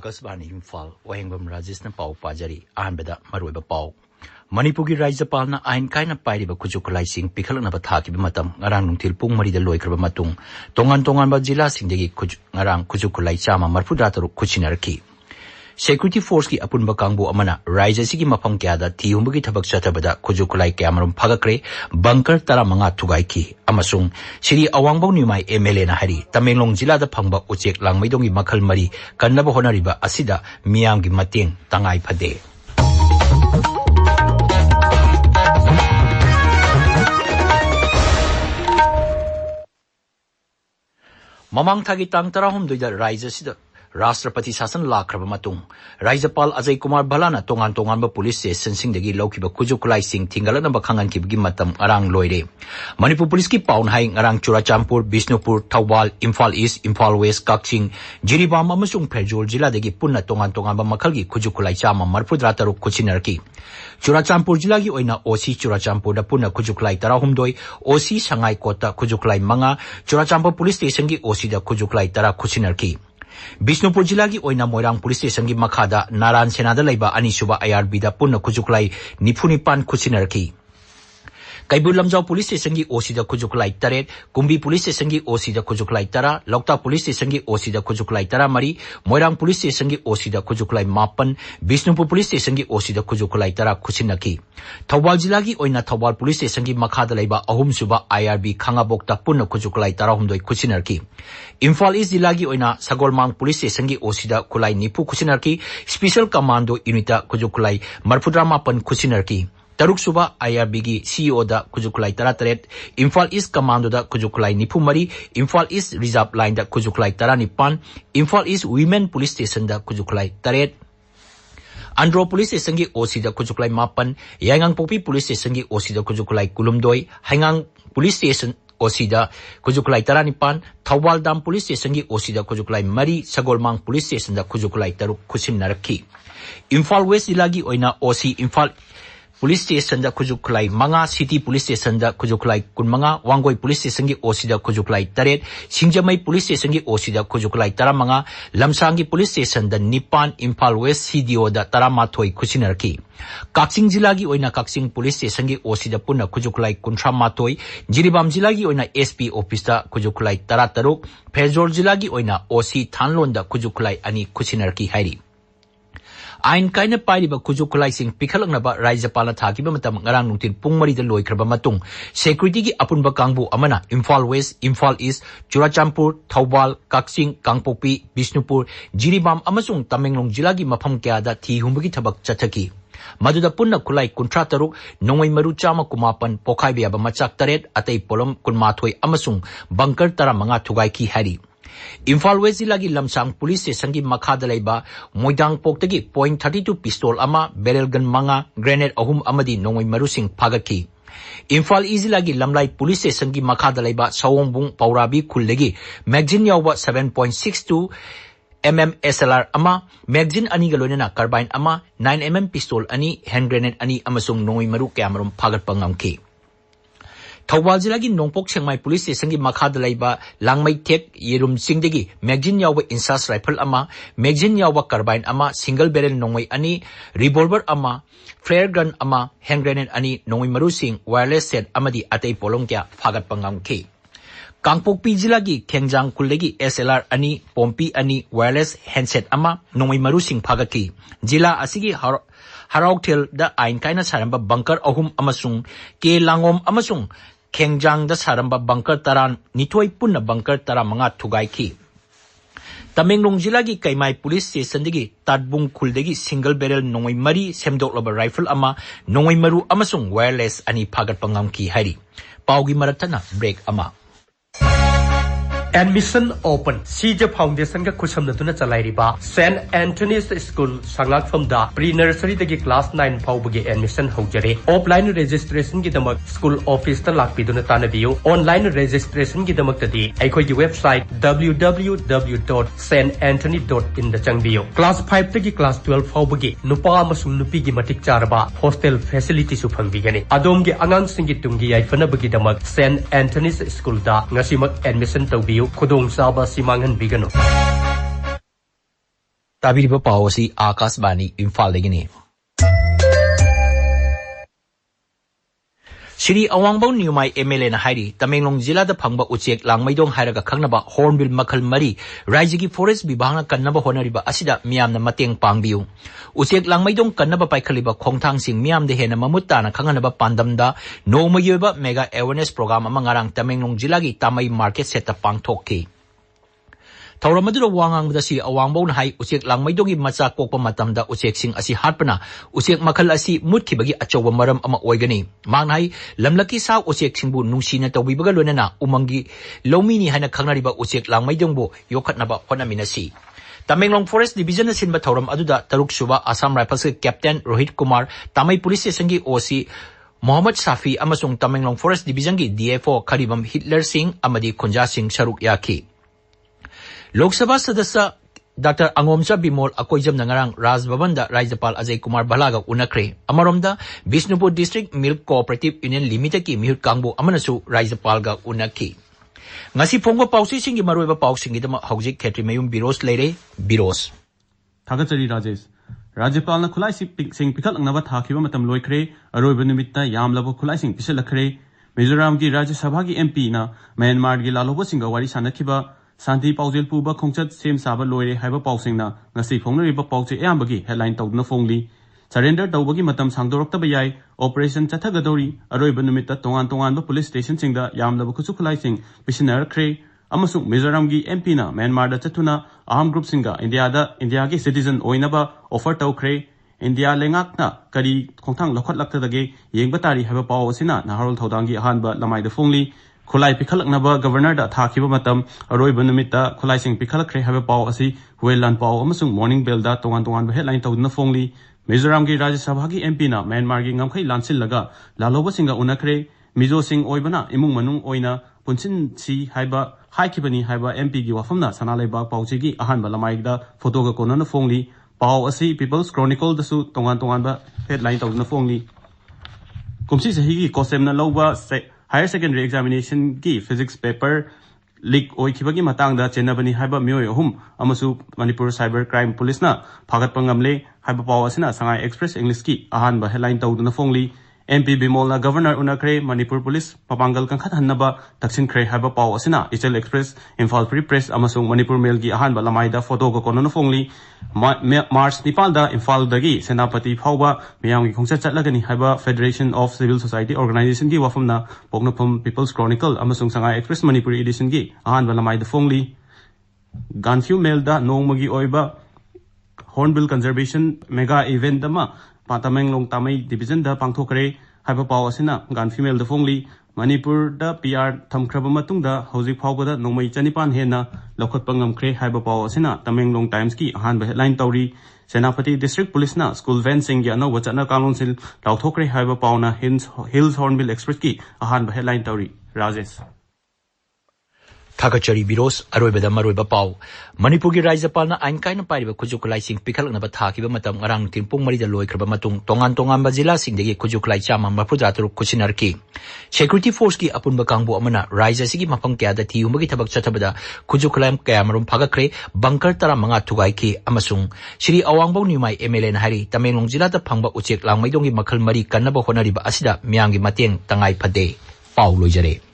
Akasbani Imphal, Wahengbam Rajesh na pau pajari, Anbeda, Maruba pau. Manipuri Raijapal na ain kaina pairiba kujukulai sing pikhalak na bathaki bimatam ngarang nungtil pung marida loikraba matung tongan ba jila singdegi ngarang kujukulai chama marfuda taru kuchinarki Security Force ki apunba kangbu amana Raija sigi mafam kyada thihumbugi thabak chatabada kujukulai kyamarum phagakre bunker tara manga thugai ki amasung Siri Awangbaw Nimai MLA na hari Tamenglong jila da phangba uchek langmaidongi makhal mari kannaba honariba asida miyamgi mateng tangai phade Mamang thagi tang tarahum doida Raija sida Rashtrapati Sasan lakraba matung Raijapal Ajay Kumar Balana tongan ba police station singdagi laukiba kujukulai sing thingalana ba khangan kibgi matam arang loire Manipur police ki paun hai ngarang Churachampur Bisnupur Thawal Imphal East Imphal West Kakching Jiribam amasung Phejol jila dagi punna tongan ba makhalgi kujukulai chama marfudra taruk kuchinarki Churachampur jila gi oina OC Churachampur da punna kujukulai tarahumdoi OC Sangai Kota kujukulai manga Churachampur police station gi OC da kujukulai tara kuchinarki Bisnupur jila gi oina Moirang police station gi makhada Naran Senada laiba anisuba IRB da punna kujukulai nipunipan kuchinarki Kaibur Lamjau police station gi OC da kujukulai taret Kumbi police station gi OC da kujukulai tara Lokta police station gi OC da kujukulai tara mari Moirang police station gi OC da kujukulai mapan Bisnupur police station gi OC da kujukulai tara kuchinaki Thawal jila gi oina Thawal police station gi makhada laiba ahum suba IRB khangabok da punna kujukulai tara humdoi kuchinarki Imphal East jila gi oina Sagolmang police station gi OC da kulai nipu kuchinarki Special Commando Unita kujukulai marfudra mapan kuchinarki Taruk suba IRB gi CEO da kujukulai tarataret Imphal East Commando da kujukulai nipumari Imphal East Reserve Line da kujukulai taranipan Imphal East Women Police Station da kujukulai taret Andro Police Station gi OC da kujukulai mapan Yangang Popi Police Station gi OC da kujukulai kulumdoi Hangang Police Station OC da kujukulai taranipan Thawal Dam Police Station gi OC da kujukulai mari Sagolmang Police Station da kujukulai taruk kusin naraki Imphal West ilagi oina OC Imphal Police Station da kujukulai manga City Police Station da kujukulai kunmanga Wangoi Police Station gi OC da kujukulai taret Singjamai Police Station gi OC da kujukulai taramanga Lamsangi Police Station da nipan Imphal West CDO da taramathoi kuchinarki Kakching jila gi oina Kakching Police Station gi OC da punna kujukulai kuntramathoi Jiribam jila gi oina SP office da kujukulai tarataruk Phejol jila gi oina OC Thanlon da kujukulai ani kuchinarki hairi Ain kaina pairiba kujukulai sing pikhalaknaba Raijapala thakiba matam ngarang nungtil pung marida loikraba matung security gi apunba kangbu amana Imphal West Imphal East Churachampur Thawal Kakching Kangpokpi Bisnupur Jiribam amasung Tamenglong jila gi mafam kyada thihumbagi thabak chathaki Maduda punna kulai kuntra taruk nongoi maru chama kumapan pokhai biaba machak taret atei polom kunmathoi amasung bunker tara manga thugai ki hari Imphal West jilagi Lamsang Police Station gi makhada laiba Moidang Poktagi .32 pistol ama barrel gun manga grenade ahum amadi nongoi marusing phagaki Imphal East jilagi Lamlai Police Station gi makhada laiba Sawongbung Paurabi Khuldagi magazine yawa 7.62 mm SLR ama magazine ani galonena carbine ama 9 mm pistol ani hand grenade ani amasung nongoi maru kamarum phagatpa ngamki Thawal jilagi Nongpok Sengmai Police Station gi makhada laiba Langmai Tek Yerum Singdagi magazine yawa insas rifle ama magazine yawa carbine ama single barrel nongoi ani revolver ama flare gun ama hand grenade ani nongoi maru sing wireless set amadi atei polong kya phagat pangam ki Kangpokpi jilagi Kengjang Kullegi SLR ani Pompi ani wireless handset ama nongoi maru sing phagaki jila asigi Harauktel da ain kaina saramba bunker ahum amasung ke langom amasung Kengjang da saramba bunker taran nitoi punna bunker tara manga thugai ki Tamenglong jilagi Kaimai Police Station digi Tadbung Khuldegi single barrel nongoi mari semdoklaba rifle ama nongoi maru amasung wireless ani phagat pangam ki hari paugi maratana break ama Admission open. CJ Foundation ka kusamnatuna chalairiba St. Anthony's School Sanglakfamda pre-nursery dagi class 9 faubagi admission houjare. Offline registration gi damak school office ta lakpiduna tanabiyu. Online registration gi damak tadi aikoi gi website www.santanthony.in da changbiyu. Class 5 dagi class 12 faubagi nupa amasung nupi gi matik charaba hostel facility su phangbigani. Adom gi angang singi tungi yaifana bagi damak St. Anthony's School da ngasimak admission tawbiyu. Kudong Saba Simangan Bigano. Tabiriba pau asi Akashbani Imphal dagini. Shri Awangbam Newmai MLA na hairi Tamenglong Jila da phangba uchek langmaidong hairaga khangnaba hornbill makhal mari Raijigi forest bibhangna kannaba honariba asida miyamna mateng pangbiu uchek langmaidong kannaba paikhaliba khongthang sing miyam de hena mamutta na khanganaba pandamda nomayoba mega awareness program ama ngarang Tamenglong Jila gi Tamai market set ta pangthokki Tauramadu wangang dasi Awangbam na hai uchek langmaidong gi macha kokpa matamda uchek sing asi hatpana uchek makhal asi mutki bagi achowa maram ama oigani mangnai lamlaki sa uchek singbu nungsina tawbibaga lonana umangi lomini hana khangnariba uchek langmaidong bo yokhatnaba honaminasi Tamenglong Forest Division na sinba thauram aduda taruk suba Assam Rifles Captain Rohit Kumar Tamai Police Station gi OC Mohammad Safi amasung Tamenglong Forest Division gi DFO Kharibam Hitler Singh amadi Khunja Singh saruk yaki Lok Sabha Sadasya Dr. Angomcha Bimol Akoijam Nangarang Raj Bhavanda Rajapal Ajay Kumar Balaga Unakre Amaromda Bisnupur District Milk Cooperative Union Limited ki Mihut Kangbu Amanasu Rajapal ga Unaki Ngasi Pongwa Pausi Singi Maruiba Pausingi Dama Haujik Kshetrimayum Birosh Leire Birosh Thagachari Rajesh Rajapal na khulai sing pikal angnaba thakiba matam loikre aroiba numitta yamlabo khulai sing pisalakre Mizoram ki Rajya Sabha ki MP na Myanmar gi lalobo singa wari sanakiba Santi Paujel Puba Kongchat Sem Saba Loire Haiba Pausingna, Nasi Fongnariba Pauche Ambagi, headline Togna Fongli, Surrender Tobagi Matam Sangdorok Tabayai, Operation Chatagadori, Aroibanumita Tongan Police Station Singda, Yam Labukusukulai Missioner Cray, Amasuk Mizoramgi MP-na, Myanmar da Chatuna, Armed Group Singa, India gi Citizen Oinaba, Offer Tau Cray, India Lengakna, Kari Kongtang Lokot Laktadage, Yengbatari Haiba Pausina, Naharol Taudangi Hanba Lamai the Fongli, Kulai Pikalak Naba Governor da Thakiba Matam, Aroi Bunumita, Kulai Sing Pikalak have a pow asi, Huelan Pow, Amasung Morning Bell da Tongan headline Todna Fongli, Mizoramgi Rajya Sabhagi MP na, Myanmargi Ngamkai Lansil Laga, Laloba Singa Unakre, Mizo Sing Oibana, Imung Manung Oina, Punchin Si Haiba, Haikibani Haiba MP Giwafamna, Sanaleba Pauchigi, Ahan Balamaida, Photoga Konana Fongli, Pow asi, People's Chronicle the Su Tongan headline Todna Fongli. Kumsi Sahigi Kosemna Loba, Higher Secondary Examination ki Physics paper leak oikibagi matangda chenabani haiba myoy ahum amasu Manipur Cyber Crime Police na phagat pangamle haiba paw asina Sangai Express English ki ahanba headline tawduna fongli MP Bimol na Governor unakre Manipur Police papangal kangkhat hannaba taksin kre haiba paw asina Ichel Express Imphal Free Press amasung Manipur Mail gi ahanba lamaida photo ko konono fongli March Nipalda Imphal dagi Senapati phawba miyam gi khongsa chatlagani haiba Federation of Civil Society Organization gi wafamna Pognapam People's Chronicle amasung Sangai Express Manipuri edition gi ahanba lamaida fongli Ganfu Mail da nongmagi oiba Hornbill Conservation Mega Event dama Patamenglong Tamai Division da Pangthokre Haiba Paw Asina Gan Female the Fongli Manipur da PR Thamkraba Matungda Housing Powder Nomai Chanipan Hena Lokot Pangam Kre Haiba Paw Asina Tamenglong Times ki Ahan headline Tauri Senapati District Police na School Van Singya no Wachana Council Lauthokre Haiba Paw na Hills Hornbill Express ki Ahan headline Tauri Rajesh Thagachari Birosh Aroibada Maroiba Pau Manipur gi Rajapal na ain kaina pariba kujukulai sing pikalak na bathakiba matam ngarang timpung marida loikraba matung tongan bazila singdegi kujukulai chama mafudraturu kusinarki Security Force ki apunba kangbu amana Raja sigi mapang kya da thiumagi thabak chathabada kujukulai kayamarum phagakre bunker tara manga thugai ki amasung Shri Awangbam Newmai MLA na hari Tamenglong Jila da phangba uchek langmaidongi makhal mari kannaba honariba asida miyangi mateng tangai phade Pau loijare